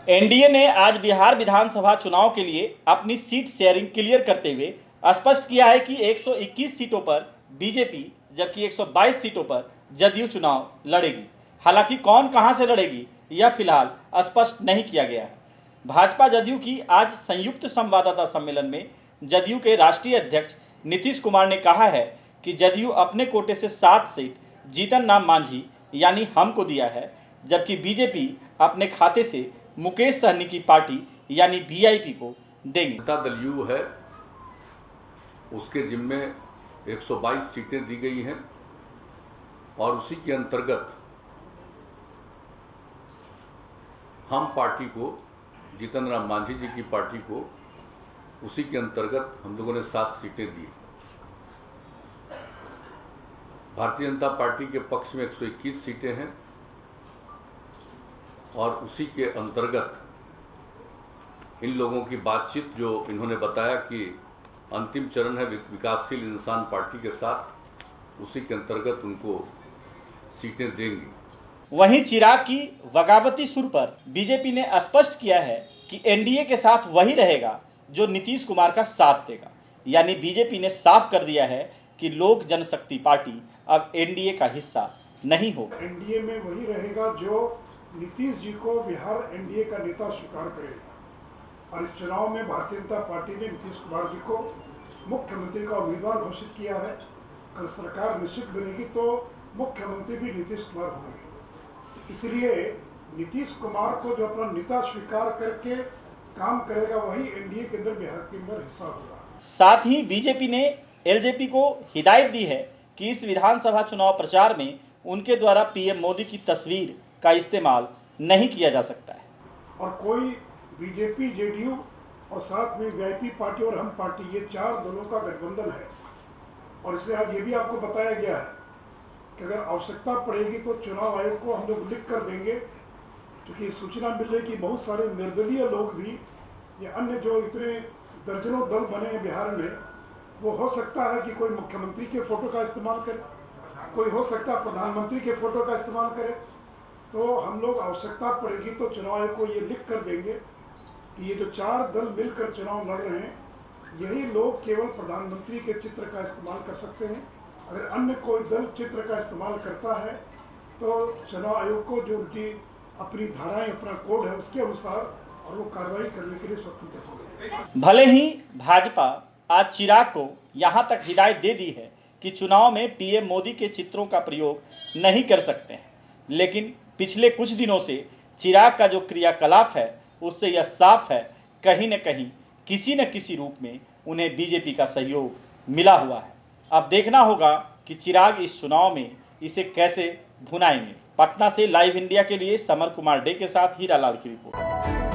NDA ने आज बिहार विधानसभा चुनाव के लिए अपनी सीट शेयरिंग क्लियर करते हुए स्पष्ट किया है कि 121 सीटों पर बीजेपी जबकि 122 सीटों पर जदयू चुनाव लड़ेगी। हालांकि कौन कहां से लड़ेगी यह फिलहाल स्पष्ट नहीं किया गया है। भाजपा जदयू की आज संयुक्त संवाददाता सम्मेलन में जदयू के राष्ट्रीय अध्यक्ष नीतीश कुमार ने कहा है कि जदयू अपने कोटे से 7 सीट जीतन राम मांझी यानी हम को दिया है, जबकि बीजेपी अपने खाते से मुकेश सहनी की पार्टी यानी वीआईपी को देंगे। जनता दल यू है, उसके जिम्मे 122 सीटें दी गई हैं और उसी के अंतर्गत हम पार्टी को, जीतन राम मांझी जी की पार्टी को, उसी के अंतर्गत हम लोगों ने 7 सीटें दी। भारतीय जनता पार्टी के पक्ष में 121 सीटें हैं और उसी के अंतर्गत इन लोगों की बातचीत जो इन्होंने बताया कि अंतिम चरण है विकासशील इंसान पार्टी के साथ, उसी के अंतर्गत उनको सीटें देंगी। वहीं चिराग की बगावती सुर पर बीजेपी ने स्पष्ट किया है कि एनडीए के साथ वही रहेगा जो नीतीश कुमार का साथ देगा। यानी बीजेपी ने साफ कर दिया है कि लोक जनशक्ति पार्टी अब एनडीए का हिस्सा नहीं होगा। एनडीए में वही रहेगा जो नीतीश जी को बिहार एनडीए का नेता स्वीकार करेगा। और इस चुनाव में भारतीय जनता पार्टी ने नीतीश कुमार जी को मुख्यमंत्री का उम्मीदवार घोषित किया है। अगर सरकार निश्चित बनेगी तो मुख्यमंत्री भी नीतीश कुमार होंगे। इसलिए नीतीश कुमार को जो अपना नेता स्वीकार करके काम करेगा वही एनडीए के अंदर, बिहार के अंदर हिस्सा होगा। साथ ही बीजेपी ने एलजेपी को हिदायत दी है कि इस विधानसभा चुनाव प्रचार में उनके द्वारा पीएम मोदी की तस्वीर का इस्तेमाल नहीं किया जा सकता है। और कोई बीजेपी, जेडीयू और साथ में वीआईपी पार्टी और हम पार्टी, ये 4 दलों का गठबंधन है। और इसलिए आज ये भी आपको बताया गया है कि अगर आवश्यकता पड़ेगी तो चुनाव आयोग को हम लोग लिख कर देंगे, क्योंकि सूचना मिल रही कि बहुत सारे निर्दलीय लोग भी, या अन्य जो इतने दर्जनों दल बने हैं बिहार में, वो हो सकता है कि कोई मुख्यमंत्री के फोटो का इस्तेमाल करे, कोई हो सकता है प्रधानमंत्री के फोटो का इस्तेमाल करे। तो हम लोग आवश्यकता पड़ेगी तो चुनाव आयोग को ये लिख कर देंगे कि ये जो 4 दल मिलकर चुनाव लड़ रहे हैं, यही लोग केवल प्रधानमंत्री के चित्र का इस्तेमाल कर सकते हैं। अगर अन्य कोई दल चित्र का इस्तेमाल करता है तो चुनाव आयोग को जो उनकी अपनी धाराएं, अपना कोड है, उसके अनुसार और वो कार्रवाई करने के लिए स्वतंत्र होंगे। भले ही भाजपा आज चिराग को यहां तक हिदायत दे दी है कि चुनाव में पीएम मोदी के चित्रों का प्रयोग नहीं कर सकते हैं, लेकिन पिछले कुछ दिनों से चिराग का जो क्रियाकलाप है उससे यह साफ है, कहीं न कहीं किसी न किसी रूप में उन्हें बीजेपी का सहयोग मिला हुआ है। अब देखना होगा कि चिराग इस चुनाव में इसे कैसे भुनाएंगे। पटना से लाइव इंडिया के लिए समर कुमार डे के साथ हीरालाल की रिपोर्ट।